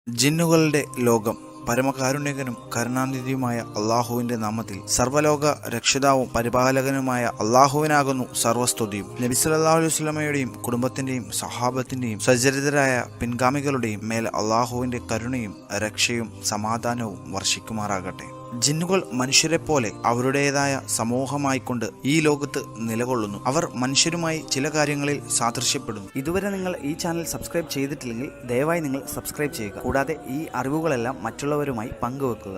ജിന്നുകളുടെ ലോകം. പരമകാരുണ്യകനും കരുണാനിധിയുമായ അള്ളാഹുവിന്റെ നാമത്തിൽ. സർവ്വലോക രക്ഷിതാവും പരിപാലകനുമായ അള്ളാഹുവിനാകുന്നു സർവസ്തുതിയും. നബി സല്ലല്ലാഹു അലൈഹി വസല്ലമയുടെയും കുടുംബത്തിന്റെയും സഹാബത്തിന്റെയും സജ്ജരിതരായ പിൻഗാമികളുടെയും മേൽ അള്ളാഹുവിന്റെ കരുണയും രക്ഷയും സമാധാനവും വർഷിക്കുമാറാകട്ടെ. ജിന്നുകൾ മനുഷ്യരെ പോലെ അവരുടേതായ സമൂഹമായിക്കൊണ്ട് ഈ ലോകത്ത് നിലകൊള്ളുന്നു. അവർ മനുഷ്യരുമായി ചില കാര്യങ്ങളിൽ സാദൃശ്യപ്പെടുന്നു. ഇതുവരെ നിങ്ങൾ ഈ ചാനൽ സബ്സ്ക്രൈബ് ചെയ്തിട്ടില്ലെങ്കിൽ ദയവായി നിങ്ങൾ സബ്സ്ക്രൈബ് ചെയ്യുക. കൂടാതെ ഈ അറിവുകളെല്ലാം മറ്റുള്ളവരുമായി പങ്കുവെക്കുക.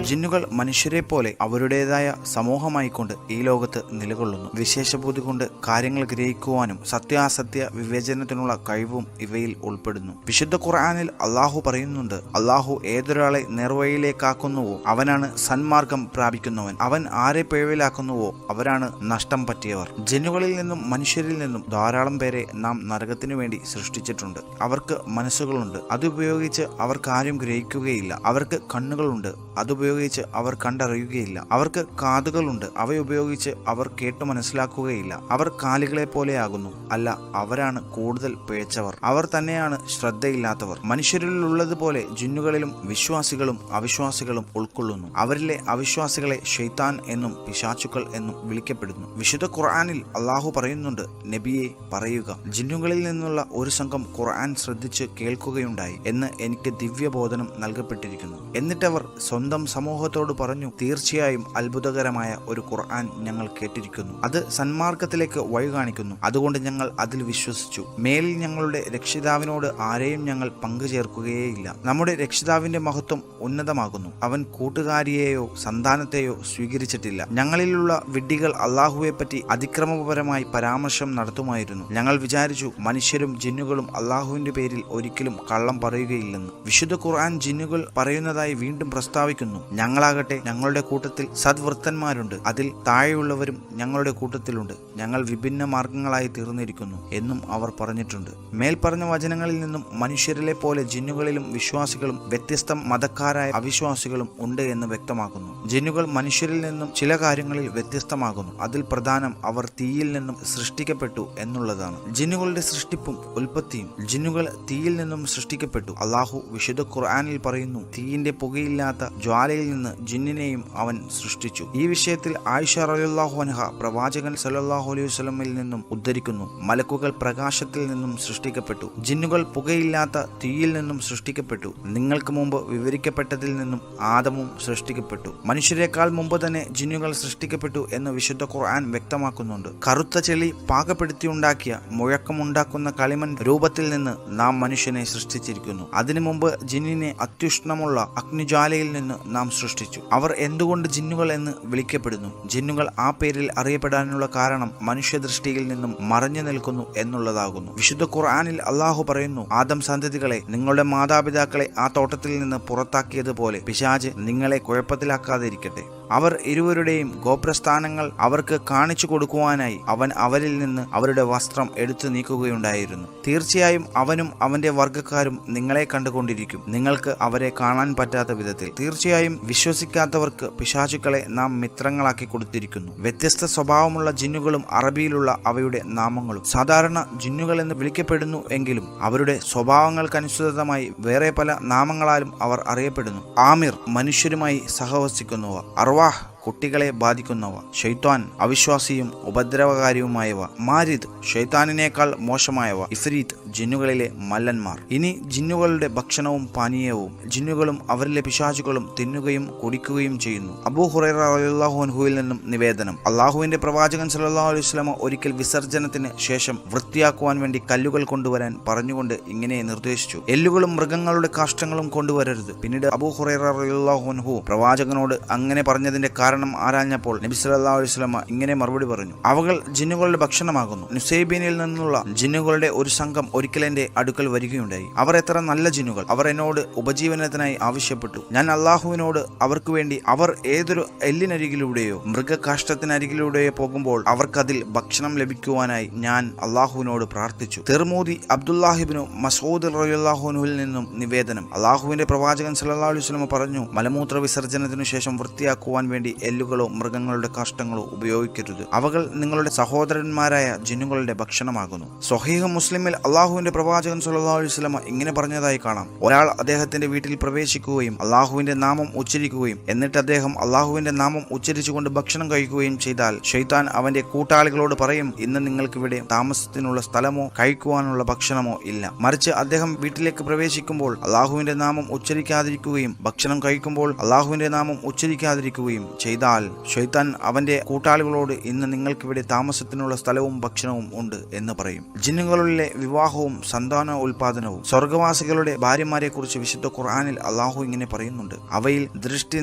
ജിന്നുകൾ മനുഷ്യരെ പോലെ അവരുടേതായ സമൂഹമായിക്കൊണ്ട് ഈ ലോകത്ത് നിലകൊള്ളുന്നു. വിശേഷബുദ്ധി കൊണ്ട് കാര്യങ്ങൾ ഗ്രഹിക്കുവാനും സത്യാസത്യ വിവേചനത്തിനുള്ള കഴിവും ഇവയിൽ ഉൾപ്പെടുന്നു. വിശുദ്ധ ഖുർആനിൽ അള്ളാഹു പറയുന്നുണ്ട്, അള്ളാഹു ഏതൊരാളെ നേർവഴിയിലേക്കാക്കുന്നുവോ അവനാണ് സന്മാർഗം പ്രാപിക്കുന്നവൻ, അവൻ ആരെ പിഴവിലാക്കുന്നുവോ അവരാണ് നഷ്ടം പറ്റിയവർ. ജിന്നുകളിൽ നിന്നും മനുഷ്യരിൽ നിന്നും ധാരാളം പേരെ നാം നരകത്തിനു വേണ്ടി സൃഷ്ടിച്ചിട്ടുണ്ട്. അവർക്ക് മനസ്സുകളുണ്ട്, അതുപയോഗിച്ച് അവർ കാര്യം ഗ്രഹിക്കുകയില്ല. അവർക്ക് കണ്ണുകളുണ്ട്, അതുപയോഗിച്ച് അവർ കണ്ടറിയുകയില്ല. അവർക്ക് കാതുകളുണ്ട്, അവയുപയോഗിച്ച് അവർ കേട്ടു മനസ്സിലാക്കുകയില്ല. അവർ കാലികളെ പോലെയാകുന്നു, അല്ല അവരാണ് കൂടുതൽ പിഴച്ചവർ. അവർ തന്നെയാണ് ശ്രദ്ധയില്ലാത്തവർ. മനുഷ്യരിലുള്ളതുപോലെ ജിന്നുകളിലും വിശ്വാസികളും അവിശ്വാസികളും ഉൾക്കൊള്ളുന്നു. അവരിലെ അവിശ്വാസികളെ ഷെയ്ത്താൻ എന്നും പിശാചുക്കൾ എന്നും വിളിക്കപ്പെടുന്നു. വിശുദ്ധ ഖുർആനിൽ അള്ളാഹു പറയുന്നുണ്ട്, നബിയെ പറയുക, ജിന്നുകളിൽ നിന്നുള്ള ഒരു സംഘം ഖുർആൻ ശ്രദ്ധിച്ച് കേൾക്കുകയുണ്ടായി എന്ന് എനിക്ക് ദിവ്യബോധനം നൽകപ്പെട്ടിരിക്കുന്നു. എന്നിട്ടവർ സ്വന്തം സമൂഹത്തോട് പറഞ്ഞു, തീർച്ചയായും അത്ഭുതകരമായ ഒരു ഖുർആൻ ഞങ്ങൾ കേട്ടിരിക്കുന്നു. അത് സന്മാർഗത്തിലേക്ക് വഴി കാണിക്കുന്നു. അതുകൊണ്ട് ഞങ്ങൾ അതിൽ വിശ്വസിച്ചു. മേലിൽ ഞങ്ങളുടെ രക്ഷിതാവിനോട് ആരെയും ഞങ്ങൾ പങ്കുചേർക്കുകയേയില്ല. നമ്മുടെ രക്ഷിതാവിന്റെ മഹത്വം ഉന്നതമാകുന്നു. അവൻ കൂട്ടുകാരിയെയോ സന്താനത്തെയോ സ്വീകരിച്ചിട്ടില്ല. ഞങ്ങളിലുള്ള വിഡ്ഢികൾ അള്ളാഹുവെ പറ്റി അതിക്രമപരമായി പരാമർശം നടത്തുമായിരുന്നു. ഞങ്ങൾ വിചാരിച്ചു, മനുഷ്യരും ജിന്നുകളും അള്ളാഹുവിന്റെ പേരിൽ ഒരിക്കലും കള്ളം പറയുകയില്ലെന്ന്. വിശുദ്ധ ഖുർആൻ ജിന്നുകൾ പറയുന്നതായി വീണ്ടും പ്രസ്താവിക്കുന്നു, ഞങ്ങളാകട്ടെ ഞങ്ങളുടെ കൂട്ടത്തിൽ സദ്വൃത്തന്മാരുണ്ട്, അതിൽ താഴെയുള്ളവരും ഞങ്ങളുടെ കൂട്ടത്തിലുണ്ട്. ഞങ്ങൾ വിഭിന്ന മാർഗങ്ങളായി തീർന്നിരിക്കുന്നു എന്നും അവർ പറഞ്ഞിട്ടുണ്ട്. മേൽപ്പറഞ്ഞ വചനങ്ങളിൽ നിന്നും മനുഷ്യരിലെ പോലെ ജിന്നുകളിലും വിശ്വാസികളും വ്യത്യസ്ത മതക്കാരായ അവിശ്വാസികളും ഉണ്ട് എന്ന് വ്യക്തമാക്കുന്നു. ജിന്നുകൾ മനുഷ്യരിൽ നിന്നും ചില കാര്യങ്ങളിൽ വ്യത്യസ്തമാകുന്നു. അതിൽ പ്രധാനം അവർ തീയിൽ നിന്നും സൃഷ്ടിക്കപ്പെട്ടു എന്നുള്ളതാണ്. ജിന്നുകളുടെ സൃഷ്ടിപ്പും ഉൽപ്പത്തിയും. ജിന്നുകൾ തീയിൽ നിന്നും സൃഷ്ടിക്കപ്പെട്ടു. അള്ളാഹു വിശുദ്ധ ഖുർആനിൽ പറയുന്നു, തീയിന്റെ പുകയില്ലാത്ത ജ്വാലയിൽ നിന്ന് ജിന്നിനെയും അവൻ സൃഷ്ടിച്ചു. ഈ വിഷയത്തിൽ ആയിഷ റളിയല്ലാഹു അൻഹ പ്രവാചകൻ സല്ലല്ലാഹു അലൈഹി വസല്ലമയിൽ നിന്നും ഉദ്ധരിക്കുന്നു, മലക്കുകൾ പ്രകാശത്തിൽ നിന്നും സൃഷ്ടിക്കപ്പെട്ടു, ജിന്നുകൾ പുകയില്ലാത്ത തീയിൽ നിന്നും സൃഷ്ടിക്കപ്പെട്ടു. നിങ്ങൾക്ക് മുമ്പ് വിവരിക്കപ്പെട്ടതിൽ നിന്നും ആദമും സൃഷ്ടിക്കപ്പെട്ടു. മനുഷ്യരെക്കാൾ മുമ്പ് തന്നെ ജിന്നുകൾ സൃഷ്ടിക്കപ്പെട്ടു എന്ന് വിശുദ്ധ ഖുർആൻ വ്യക്തമാക്കുന്നുണ്ട്. കറുത്ത ചെളി പാകപ്പെടുത്തിയുണ്ടാക്കിയ മുഴക്കമുണ്ടാക്കുന്ന കളിമൺ രൂപത്തിൽ നിന്ന് നാം മനുഷ്യനെ സൃഷ്ടിച്ചിരിക്കുന്നു. അതിനു മുമ്പ് ജിന്നിനെ അത്യുഷ്ണമുള്ള അഗ്നിജ്വാലയിൽ നിന്ന് നാം സൃഷ്ടിച്ചു. അവർ എന്തുകൊണ്ട് ജിന്നുകൾ എന്ന് വിളിക്കപ്പെടുന്നു? ജിന്നുകൾ ആ പേരിൽ അറിയപ്പെടാനുള്ള കാരണം മനുഷ്യദൃഷ്ടിയിൽ നിന്നും മറഞ്ഞു നിൽക്കുന്നു എന്നുള്ളതാകുന്നു. വിശുദ്ധ ഖുർആനിൽ അള്ളാഹു പറയുന്നു, ആദം സന്തതികളെ, നിങ്ങളുടെ മാതാപിതാക്കളെ ആ തോട്ടത്തിൽ നിന്ന് പുറത്താക്കിയതുപോലെ പിശാച് നിങ്ങളെ കുഴപ്പത്തിലാക്കാതിരിക്കട്ടെ. അവർ ഇരുവരുടെയും ഗോപ്രസ്ഥാനങ്ങൾ അവർക്ക് കാണിച്ചു കൊടുക്കുവാനായി അവൻ അവരിൽ നിന്ന് അവരുടെ വസ്ത്രം എടുത്തു നീക്കുകയുണ്ടായിരുന്നു. തീർച്ചയായും അവനും അവന്റെ വർഗ്ഗക്കാരും നിങ്ങളെ കണ്ടുകൊണ്ടിരിക്കും, നിങ്ങൾക്ക് അവരെ കാണാൻ പറ്റാത്ത വിധത്തിൽ. തീർച്ചയായും വിശ്വസിക്കാത്തവർക്ക് പിശാചുക്കളെ നാം മിത്രങ്ങളാക്കി കൊടുത്തിരിക്കുന്നു. വ്യത്യസ്ത സ്വഭാവമുള്ള ജിന്നുകളും അറബിയിലുള്ള അവയുടെ നാമങ്ങളും. സാധാരണ ജിന്നുകൾ എന്ന് വിളിക്കപ്പെടുന്നു എങ്കിലും അവരുടെ സ്വഭാവങ്ങൾക്കനുസൃതമായി വേറെ പല നാമങ്ങളാലും അവർ അറിയപ്പെടുന്നു. ആമിർ, മനുഷ്യരുമായി സഹവസിക്കുന്നവ. അർവാഹ്, കുട്ടികളെ ബാധിക്കുന്നവ. ഷെയ്ത്താൻ, അവിശ്വാസിയും ഉപദ്രവകാരിയുമായവ. മാരിദ്, ഷെയ്ത്താനിനേക്കാൾ മോശമായവ. ഇഫ്രീത്ത്, ജിന്നുകളിലെ മല്ലന്മാർ. ഇനി ജിന്നുകളുടെ ഭക്ഷണവും പാനീയവും. ജിന്നുകളും അവരിലെ പിശാചുകളും തിന്നുകയും കുടിക്കുകയും ചെയ്യുന്നു. അബൂ ഹുറൈറ റളിയല്ലാഹു അൻഹുവിൽ നിന്നും നിവേദനം, അള്ളാഹുവിന്റെ പ്രവാചകൻ സല്ലല്ലാഹു അലൈഹി വസല്ലമ ഒരിക്കൽ വിസർജനത്തിന് ശേഷം വൃത്തിയാക്കുവാൻ വേണ്ടി കല്ലുകൾ കൊണ്ടുവരാൻ പറഞ്ഞുകൊണ്ട് ഇങ്ങനെ നിർദ്ദേശിച്ചു, എല്ലുകളും മൃഗങ്ങളുടെ കാഷ്ടങ്ങളും കൊണ്ടുവരരുത്. പിന്നീട് അബൂ ഹുറൈറ റളിയല്ലാഹു അൻഹു പ്രവാചകനോട് അങ്ങനെ പറഞ്ഞതിന്റെ കാരണം കാരണം ആരാഞ്ഞപ്പോൾ നബി സല്ലല്ലാഹു അലൈഹി വസല്ലം ഇങ്ങനെ മറുപടി പറഞ്ഞു: അവകൾ ജിന്നുകളുടെ ഭക്ഷണമാകുന്നു. നുസൈബീനിൽ നിന്നുള്ള ജിന്നുകളുടെ ഒരു സംഘം ഒരിക്കൽ എന്റെ അടുക്കൽ വരികയുണ്ടായി. അവർ എത്ര നല്ല ജിന്നുകൾ! അവർ എന്നോട് ഉപജീവനത്തിനായി ആവശ്യപ്പെട്ടു. ഞാൻ അള്ളാഹുവിനോട് അവർക്ക് വേണ്ടി അവർ ഏതൊരു എല്ലിനരികിലൂടെയോ മൃഗകാഷ്ടത്തിനരികിലൂടെയോ പോകുമ്പോൾ അവർക്കതിൽ ഭക്ഷണം ലഭിക്കുവാനായി ഞാൻ അള്ളാഹുവിനോട് പ്രാർത്ഥിച്ചു. തിർമൂദി അബ്ദുല്ലാഹിബ്നു മസ്ഊദ് റളിയല്ലാഹു അൻഹുവിൽ നിന്നും നിവേദനം: അള്ളാഹുവിന്റെ പ്രവാചകൻ സല്ലല്ലാഹു അലൈഹി വസല്ലം പറഞ്ഞു: മലമൂത്ര വിസർജനത്തിനു ശേഷം വൃത്തിയാക്കുവാൻ വേണ്ടി എല്ലുകളോ മൃഗങ്ങളുടെ കാഷ്ടങ്ങളോ ഉപയോഗിക്കരുത്. അവകൾ നിങ്ങളുടെ സഹോദരന്മാരായ ജിന്നുകളുടെ ഭക്ഷണമാകുന്നു. സ്വഹീഹ് മുസ്ലിമിൽ അള്ളാഹുവിന്റെ പ്രവാചകൻ സല്ലല്ലാഹു അലൈഹി വസല്ലം ഇങ്ങനെ പറഞ്ഞതായി കാണാം: ഒരാൾ അദ്ദേഹത്തിന്റെ വീട്ടിൽ പ്രവേശിക്കുകയും അള്ളാഹുവിന്റെ നാമം ഉച്ചരിക്കുകയും എന്നിട്ട് അദ്ദേഹം അള്ളാഹുവിന്റെ നാമം ഉച്ചരിച്ചുകൊണ്ട് ഭക്ഷണം കഴിക്കുകയും ചെയ്താൽ ശൈത്താൻ അവന്റെ കൂട്ടാളികളോട് പറയും: ഇന്ന് നിങ്ങൾക്കിവിടെ താമസത്തിനുള്ള സ്ഥലമോ കഴിക്കുവാനുള്ള ഭക്ഷണമോ ഇല്ല. മറിച്ച് അദ്ദേഹം വീട്ടിലേക്ക് പ്രവേശിക്കുമ്പോൾ അള്ളാഹുവിന്റെ നാമം ഉച്ചരിക്കാതിരിക്കുകയും ഭക്ഷണം കഴിക്കുമ്പോൾ അള്ളാഹുവിന്റെ നാമം ഉച്ചരിക്കാതിരിക്കുകയും ചെയ്താൽ ശൈത്താൻ അവന്റെ കൂട്ടാളികളോട് ഇന്ന് നിങ്ങൾക്കിവിടെ താമസത്തിനുള്ള സ്ഥലവും ഭക്ഷണവും ഉണ്ട് എന്ന് പറയും. ജിന്നുകളിലെ വിവാഹവും സന്താന ഉൽപാദനവും. സ്വർഗവാസികളുടെ ഭാര്യമാരെ കുറിച്ച് വിശുദ്ധ ഖുർആനിൽ അള്ളാഹു ഇങ്ങനെ പറയുന്നുണ്ട്: അവയിൽ ദൃഷ്ടി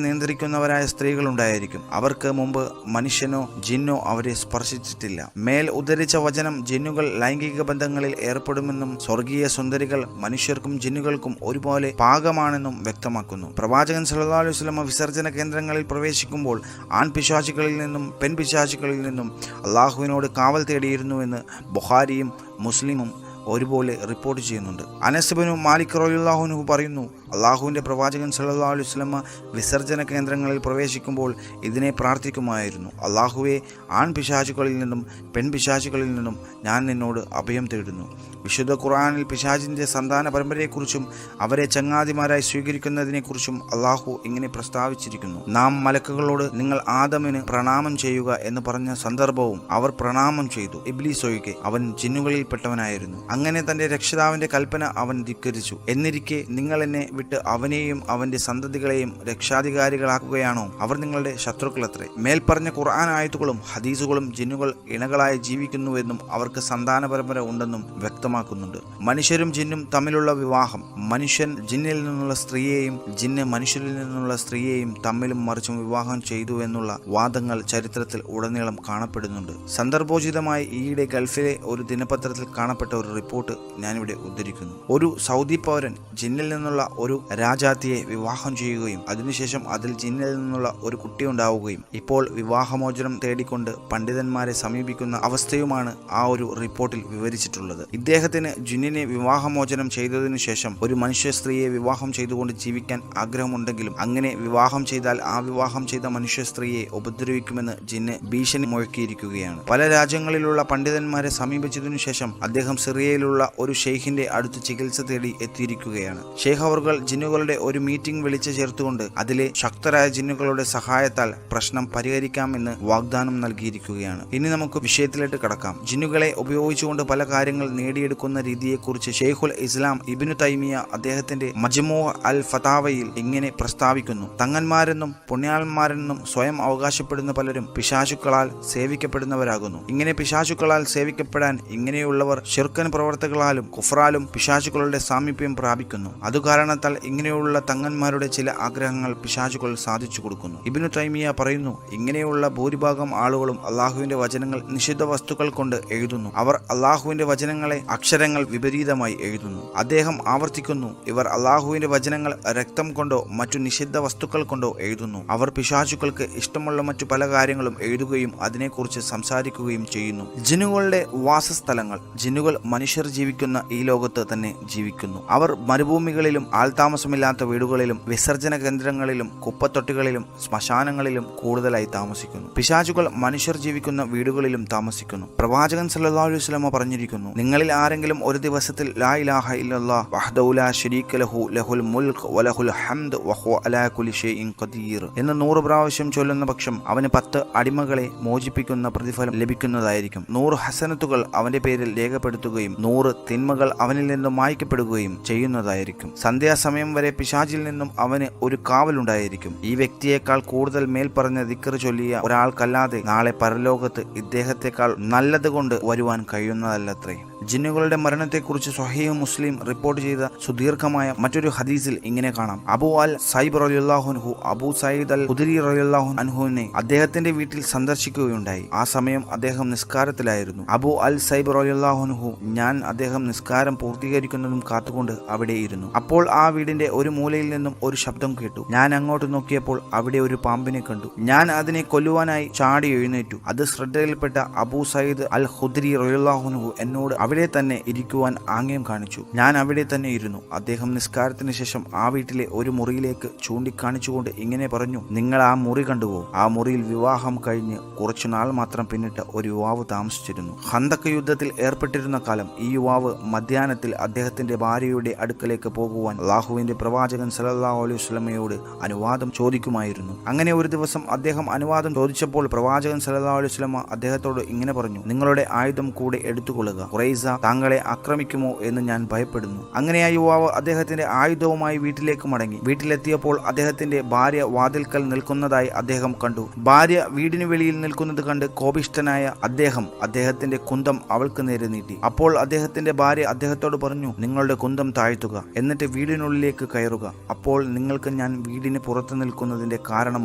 നിയന്ത്രിക്കുന്നവരായ സ്ത്രീകൾ ഉണ്ടായിരിക്കും. അവർക്ക് മുമ്പ് മനുഷ്യനോ ജിന്നോ അവരെ സ്പർശിച്ചിട്ടില്ല. മേൽ ഉദ്ധരിച്ച വചനം ജിന്നുകൾ ലൈംഗിക ബന്ധങ്ങളിൽ ഏർപ്പെടുമെന്നും സ്വർഗീയ സുന്ദരികൾ മനുഷ്യർക്കും ജിന്നുകൾക്കും ഒരുപോലെ പാകമാണെന്നും വ്യക്തമാക്കുന്നു. പ്രവാചകൻ സല്ലല്ലാഹു അലൈഹി വസല്ലം വിസർജന കേന്ദ്രങ്ങളിൽ പ്രവേശിക്കുമ്പോൾ ആൺപിശാചുകളിൽ നിന്നും പെൺപിശാചുകളിൽ നിന്നും അള്ളാഹുവിനോട് കാവൽ തേടിയിരുന്നുവെന്ന് ബുഖാരിയും മുസ്ലിമും ഒരുപോലെ റിപ്പോർട്ട് ചെയ്യുന്നുണ്ട്. അനസ് ഇബ്നു മാലിക് റളിയല്ലാഹു അൻഹു പറയുന്നു: അള്ളാഹുവിന്റെ പ്രവാചകൻ സല്ലല്ലാഹു അലൈഹി വസല്ലം വിസർജന കേന്ദ്രങ്ങളിൽ പ്രവേശിക്കുമ്പോൾ ഇതിനെ പ്രാർത്ഥിക്കുമായിരുന്നു: അള്ളാഹുവെ, ആൺപിശാചുകളിൽ നിന്നും പെൺപിശാചുകളിൽ നിന്നും ഞാൻ നിന്നോട് അഭയം തേടുന്നു. വിശുദ്ധ ഖുർആനിൽ പിശാചിന്റെ സന്താന പരമ്പരയെക്കുറിച്ചും അവരെ ചങ്ങാതിമാരായി സ്വീകരിക്കുന്നതിനെക്കുറിച്ചും അള്ളാഹു ഇങ്ങനെ പ്രസ്താവിച്ചിരിക്കുന്നു: നാം മലക്കുകളോട് നിങ്ങൾ ആദമിന് പ്രണാമം ചെയ്യുക എന്ന് പറഞ്ഞ സന്ദർഭവും അവർ പ്രണാമം ചെയ്തു. ഇബ്ലീസ് ഒഴികെ, അവൻ ജിന്നുകളിൽപ്പെട്ടവനായിരുന്നു. അങ്ങനെ തന്റെ രക്ഷിതാവിന്റെ കൽപ്പന അവൻ ധിക്കരിച്ചു. എന്നിരിക്കെ നിങ്ങൾ എന്നെ വിട്ട് അവനെയും അവന്റെ സന്തതികളെയും രക്ഷാധികാരികളാക്കുകയാണോ? അവർ നിങ്ങളുടെ ശത്രുക്കളത്രേ. മേൽപ്പറഞ്ഞ ഖുർആൻ ആയത്തുകളും ഹദീസുകളും ജിന്നുകൾ ഇണകളായി ജീവിക്കുന്നുവെന്നും അവർക്ക് സന്താന പരമ്പര ഉണ്ടെന്നും വ്യക്തമാക്കുന്നുണ്ട്. മനുഷ്യരും ജിന്നും തമ്മിലുള്ള വിവാഹം. മനുഷ്യൻ ജിന്നിൽ നിന്നുള്ള സ്ത്രീയെയും ജിന്ന് മനുഷ്യരിൽ നിന്നുള്ള സ്ത്രീയെയും തമ്മിലും മറിച്ചും വിവാഹം ചെയ്തു എന്നുള്ള വാദങ്ങൾ ചരിത്രത്തിൽ ഉടനീളം കാണപ്പെടുന്നുണ്ട്. സന്ദർഭോചിതമായി ഈയിടെ ഗൾഫിലെ ഒരു ദിനപത്രത്തിൽ കാണപ്പെട്ട ഒരു റിപ്പോർട്ട് ഞാനിവിടെ ഉദ്ധരിക്കുന്നു. ഒരു സൗദി പൗരൻ ജിന്നിൽ നിന്നുള്ള ഒരു രാജാത്തിയെ വിവാഹം ചെയ്യുകയും അതിനുശേഷം അതിൽ ജിന്നിൽ നിന്നുള്ള ഒരു കുട്ടി ഉണ്ടാവുകയും ഇപ്പോൾ വിവാഹമോചനം തേടിക്കൊണ്ട് പണ്ഡിതന്മാരെ സമീപിക്കുന്ന അവസ്ഥയുമാണ് ആ ഒരു റിപ്പോർട്ടിൽ വിവരിച്ചിട്ടുള്ളത്. ഇദ്ദേഹത്തിന് ജിന്നിനെ വിവാഹമോചനം ചെയ്തതിനു ശേഷം ഒരു മനുഷ്യ സ്ത്രീയെ വിവാഹം ചെയ്തുകൊണ്ട് ജീവിക്കാൻ ആഗ്രഹമുണ്ടെങ്കിലും അങ്ങനെ വിവാഹം ചെയ്താൽ ആ വിവാഹം ചെയ്ത മനുഷ്യ സ്ത്രീയെ ഉപദ്രവിക്കുമെന്ന് ജിന്ന് ഭീഷണി മുഴക്കിയിരിക്കുകയാണ്. പല രാജ്യങ്ങളിലുള്ള പണ്ഡിതന്മാരെ സമീപിച്ചതിനു ശേഷം അദ്ദേഹം സിറിയയിലുള്ള ഒരു ഷെയ്ഖിന്റെ അടുത്ത് ചികിത്സ തേടി എത്തിയിരിക്കുകയാണ്. ഷെയ്ഖ് അവർകൾ ജിന്നുകളുടെ ഒരു മീറ്റിംഗ് വിളിച്ചു ചേർത്തുകൊണ്ട് അതിലെ ശക്തരായ ജിന്നുകളുടെ സഹായത്താൽ പ്രശ്നം പരിഹരിക്കാമെന്ന് വാഗ്ദാനം നൽകിയിരിക്കുകയാണ്. ഇനി നമുക്ക് വിഷയത്തിലേക്ക് കടക്കാം. ജിന്നുകളെ ഉപയോഗിച്ചുകൊണ്ട് പല കാര്യങ്ങൾ നേടിയെടുക്കുന്ന രീതിയെക്കുറിച്ച് ഷെയ്ഖുൽ ഇസ്ലാം ഇബ്നു തൈമിയ അദ്ദേഹത്തിന്റെ മജ്മൂഅ് അൽ ഫതാവയിൽ ഇങ്ങനെ പ്രസ്താവിക്കുന്നു: തങ്ങന്മാരെന്നും പുണ്യാളന്മാരെന്നും സ്വയം അവകാശപ്പെടുന്ന പലരും പിശാചുക്കളാൽ സേവിക്കപ്പെടുന്നവരാകുന്നു. ഇങ്ങനെ പിശാചുക്കളാൽ സേവിക്കപ്പെടാൻ ഇങ്ങനെയുള്ളവർ ശിർക്കൻ പ്രവർത്തകളാലും കുഫ്റാലും പിശാചുക്കളുടെ സാമീപ്യം പ്രാപിക്കുന്നു. അതുകാരണത്താൽ ഇങ്ങനെയുള്ള തങ്ങന്മാരുടെ ചില ആഗ്രഹങ്ങൾ പിശാചുകൾ സാധിച്ചു കൊടുക്കുന്നു. ഇബ്നു തൈമിയ പറയുന്നു: ഇങ്ങനെയുള്ള ഭൂരിഭാഗം ആളുകളും അള്ളാഹുവിന്റെ വചനങ്ങൾ നിഷിദ്ധ വസ്തുക്കൾ കൊണ്ട് എഴുതുന്നു. അവർ അള്ളാഹുവിന്റെ വചനങ്ങളെ അക്ഷരങ്ങൾ വിപരീതമായി എഴുതുന്നു. അദ്ദേഹം ആവർത്തിക്കുന്നു: ഇവർ അള്ളാഹുവിന്റെ വചനങ്ങൾ രക്തം കൊണ്ടോ മറ്റു നിഷിദ്ധ വസ്തുക്കൾ കൊണ്ടോ എഴുതുന്നു. അവർ പിശാചുക്കൾക്ക് ഇഷ്ടമുള്ള മറ്റു പല കാര്യങ്ങളും എഴുതുകയും അതിനെക്കുറിച്ച് സംസാരിക്കുകയും ചെയ്യുന്നു. ജിന്നുകളുടെ വാസസ്ഥലങ്ങൾ. ജിന്നുകൾ മനുഷ്യർ ജീവിക്കുന്ന ഈ ലോകത്ത് തന്നെ ജീവിക്കുന്നു. അവർ മരുഭൂമികളിലും ആൾതാമസമില്ലാത്ത വീടുകളിലും വിസർജന കേന്ദ്രങ്ങളിലും കുപ്പത്തൊട്ടികളിലും ശ്മശാനങ്ങളിലും കൂടുതലായി താമസിക്കുന്നു. പിശാചുകൾ മനുഷ്യർ ജീവിക്കുന്ന വീടുകളിലും താമസിക്കുന്നു. പ്രവാചകൻ സല്ലല്ലാഹു അലൈഹി വസല്ലം പറഞ്ഞിരിക്കുന്നു: നിങ്ങളിൽ ആരെങ്കിലും ഒരു ദിവസത്തിൽ ലാ ഇലാഹ ഇല്ലല്ലാഹ് വഹ്ദഹു ലാ ശരീക ലഹു ലഹുൽ മുൽക്ക് വലഹുൽ ഹംദ് വഹുവ അലാ കുല്ലി ഷൈഇൻ ഖദീർ എന്ന് 100 പ്രാവശ്യം ചൊല്ലുന്ന പക്ഷം അവന് 10 അടിമകളെ മോചിപ്പിക്കുന്ന പ്രതിഫലം ലഭിക്കുന്നതായിരിക്കും. 100 ഹസനത്തുകൾ അവന്റെ പേരിൽ രേഖപ്പെടുത്തുകയും 100 തിന്മകൾ അവനിൽ നിന്നും മായ്ക്കപ്പെടുകയും ചെയ്യുന്നതായിരിക്കും. സന്ധ്യാസമയം വരെ പിശാചിൽ നിന്നും അവന് ഒരു കാവലുണ്ടായിരിക്കും. ഈ വ്യക്തിയേക്കാൾ കൂടുതൽ മേൽപ്പറഞ്ഞ ദിക്ർ ചൊല്ലിയ ഒരാൾക്കല്ലാതെ നാളെ പരലോകത്ത് ഇദ്ദേഹത്തെക്കാൾ നല്ലത് കൊണ്ട് വരുവാൻ കഴിയുന്നതല്ലത്രേ. ജിന്നുകളുടെ മരണത്തെക്കുറിച്ച് സ്വഹീഹ് മുസ്ലിം റിപ്പോർട്ട് ചെയ്ത സുദീർഘമായ മറ്റൊരു ഹദീസിൽ ഇങ്ങനെ കാണാം. അബൂ അൽ സൈബ് റളിയല്ലാഹു അൻഹു അബൂ സയ്യിദ് അൽ ഖുദരി റളിയല്ലാഹു അൻഹുവിനെ അദ്ദേഹത്തിന്റെ വീട്ടിൽ സന്ദർശിക്കുകയുണ്ടായി. ആ സമയം അദ്ദേഹം നിസ്കാരത്തിലായിരുന്നു. അബൂ അൽ സൈബ് റളിയല്ലാഹു അൻഹു ഞാൻ അദ്ദേഹം നിസ്കാരം പൂർത്തീകരിക്കുന്നതും കാത്തുകൊണ്ട് അവിടെ ഇരുന്നു. അപ്പോൾ ആ വീടിന്റെ ഒരു മൂലയിൽ നിന്നും ഒരു ശബ്ദം കേട്ടു. ഞാൻ അങ്ങോട്ട് നോക്കിയപ്പോൾ അവിടെ ഒരു പാമ്പിനെ കണ്ടു. ഞാൻ അതിനെ കൊല്ലുവാനായി ചാടി എഴുന്നേറ്റു. അത് ശ്രദ്ധയിൽപ്പെട്ട അബൂ സയ്യിദ് അൽ ഖുദരി റളിയല്ലാഹു അൻഹു എന്നോട് അവിടെ തന്നെ ഇരിക്കുവാൻ ആംഗ്യം കാണിച്ചു. ഞാൻ അവിടെ തന്നെ ഇരുന്നു. അദ്ദേഹം നിസ്കാരത്തിന് ശേഷം ആ വീട്ടിലെ ഒരു മുറിയിലേക്ക് ചൂണ്ടിക്കാണിച്ചുകൊണ്ട് ഇങ്ങനെ പറഞ്ഞു, നിങ്ങൾ ആ മുറി കണ്ടുവോ? ആ മുറിയിൽ വിവാഹം കഴിഞ്ഞ് കുറച്ചുനാൾ മാത്രം പിന്നിട്ട് ഒരു യുവാവ് താമസിച്ചിരുന്നു. ഖന്തക്ക് യുദ്ധത്തിൽ ഏർപ്പെട്ടിരുന്ന കാലം ഈ യുവാവ് മധ്യാഹ്നത്തിൽ അദ്ദേഹത്തിന്റെ ഭാര്യയുടെ അടുക്കലേക്ക് പോകുവാൻ അല്ലാഹുവിന്റെ പ്രവാചകൻ സല്ലല്ലാഹു അലൈഹി വസല്ലമയോട് അനുവാദം ചോദിക്കുമായിരുന്നു. അങ്ങനെ ഒരു ദിവസം അദ്ദേഹം അനുവാദം ചോദിച്ചപ്പോൾ പ്രവാചകൻ സല്ലല്ലാഹു അലൈഹി വസല്ലമ അദ്ദേഹത്തോട് ഇങ്ങനെ പറഞ്ഞു, നിങ്ങളുടെ ആയുധം കൂടെ എടുത്തുകൊള്ളുക. ഖുറൈസ താങ്കളെ ആക്രമിക്കുമോ എന്ന് ഞാൻ ഭയപ്പെടുന്നു. അങ്ങനെ ആ യുവാവ് അദ്ദേഹത്തിന്റെ ആയുധവുമായി വീട്ടിലേക്ക് മടങ്ങി. വീട്ടിലെത്തിയപ്പോൾ അദ്ദേഹത്തിന്റെ ഭാര്യ വാതിൽക്കൽ നിൽക്കുന്നതായി അദ്ദേഹം കണ്ടു. ഭാര്യ വീടിന് വെളിയിൽ നിൽക്കുന്നത് കണ്ട് കോപിഷ്ഠനായ അദ്ദേഹം അദ്ദേഹത്തിന്റെ കുന്തം അവൾക്ക് നേരെ നീട്ടി. അപ്പോൾ അദ്ദേഹത്തിന്റെ ഭാര്യ അദ്ദേഹത്തോട് പറഞ്ഞു, നിങ്ങളുടെ കുന്തം താഴ്ത്തുക, എന്നിട്ട് വീടിനുള്ളിലേക്ക് കയറുക. അപ്പോൾ നിങ്ങൾക്ക് ഞാൻ വീടിന് പുറത്തു നിൽക്കുന്നതിന്റെ കാരണം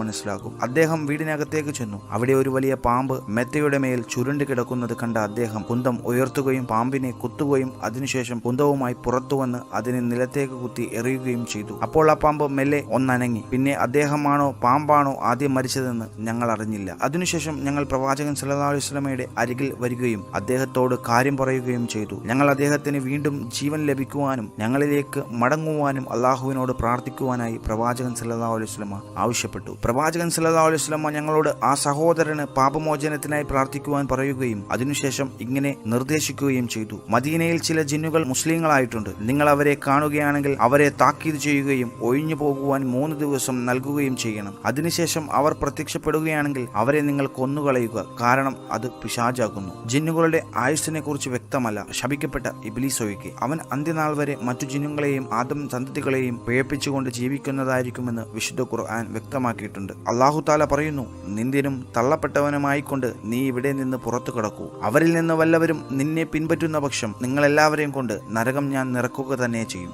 മനസ്സിലാകും. അദ്ദേഹം വീടിനകത്തേക്ക് ചെന്നു. അവിടെ ഒരു വലിയ പാമ്പ് മെത്തയുടെ മേൽ ചുരുണ്ട് കിടക്കുന്നത് കണ്ട അദ്ദേഹം കുന്തം ഉയർത്തുകയും പാമ്പിനെ കുത്തുകയും അതിനുശേഷം കുന്തവുമായി പുറത്തു വന്ന് അതിനെ നിലത്തേക്ക് കുത്തി എറിയുകയും ചെയ്തു. അപ്പോൾ ആ പാമ്പ് മെല്ലെ ഒന്നനങ്ങി. പിന്നെ അദ്ദേഹമാണോ പാമ്പാണോ ആദ്യം മരിച്ചതെന്ന് ഞങ്ങൾ അറിഞ്ഞില്ല. അതിനുശേഷം ഞങ്ങൾ പ്രവാചകൻ സല്ലല്ലാഹു അലൈഹി വസല്ലമയുടെ അരികിൽ വരികയും അദ്ദേഹത്തോട് കാര്യം പറയുകയും ചെയ്തു. ഞങ്ങൾ അദ്ദേഹത്തിന് വീണ്ടും ജീവൻ ലഭിക്കുവാനും ഞങ്ങളിലേക്ക് മടങ്ങുവാനും അള്ളാഹുവിനോട് പ്രാർത്ഥിക്കുവാനായി പ്രവാചകൻ സല്ലല്ലാഹു അലൈഹി വസല്ലമ ആവശ്യപ്പെട്ടു. പ്രവാചകൻ സല്ലല്ലാഹു അലൈഹി വസല്ലമ ഞങ്ങളോട് ആ സഹോദരന് പാപമോചനത്തിനായി പ്രാർത്ഥിക്കുവാൻ പറയുകയും അതിനുശേഷം ഇങ്ങനെ നിർദ്ദേശിക്കുകയും ചെയ്തു, മദീനയിൽ ചില ജിന്നുകൾ മുസ്ലിങ്ങളായിട്ടുണ്ട്. നിങ്ങൾ അവരെ കാണുകയാണെങ്കിൽ അവരെ താക്കീത് ചെയ്യുകയും ഒഴിഞ്ഞു പോകുവാൻ 3 ദിവസം നൽകുകയും ചെയ്യണം. അതിനുശേഷം അവർ പ്രത്യക്ഷപ്പെടുകയാണെങ്കിൽ അവരെ നിങ്ങൾ കൊന്നുകളയുക, കാരണം അത് പിശാചാകുന്നു. ജിന്നുകളുടെ ആയുസ്സിനെ കുറിച്ച് വ്യക്തമല്ല, ശപിക്കപ്പെട്ട ഇബ്ലീസ് ഒഴികെ. അവൻ അന്ത്യനാൾ വരെ മറ്റു ജിന്നുകളെയും ആദം സന്തതികളെയും പിഴപ്പിച്ചുകൊണ്ട് ജീവിക്കുന്നതായിരിക്കുമെന്ന് വിശുദ്ധ ഖുർആൻ വ്യക്തമാക്കിയിട്ടുണ്ട്. അല്ലാഹു തആല പറയുന്നു, നിന്ദ്യനും തള്ളപ്പെട്ടവനുമായിക്കൊണ്ട് നീ ഇവിടെ നിന്ന് പുറത്തു കടക്കൂ. അവരിൽ നിന്ന് വല്ലവരും നിന്നെ പിൻപറ്റുന്ന പക്ഷം നിങ്ങളെല്ലാവരെയും കൊണ്ട് നരകം ഞാൻ നിറക്കുക തന്നെ ചെയ്യും.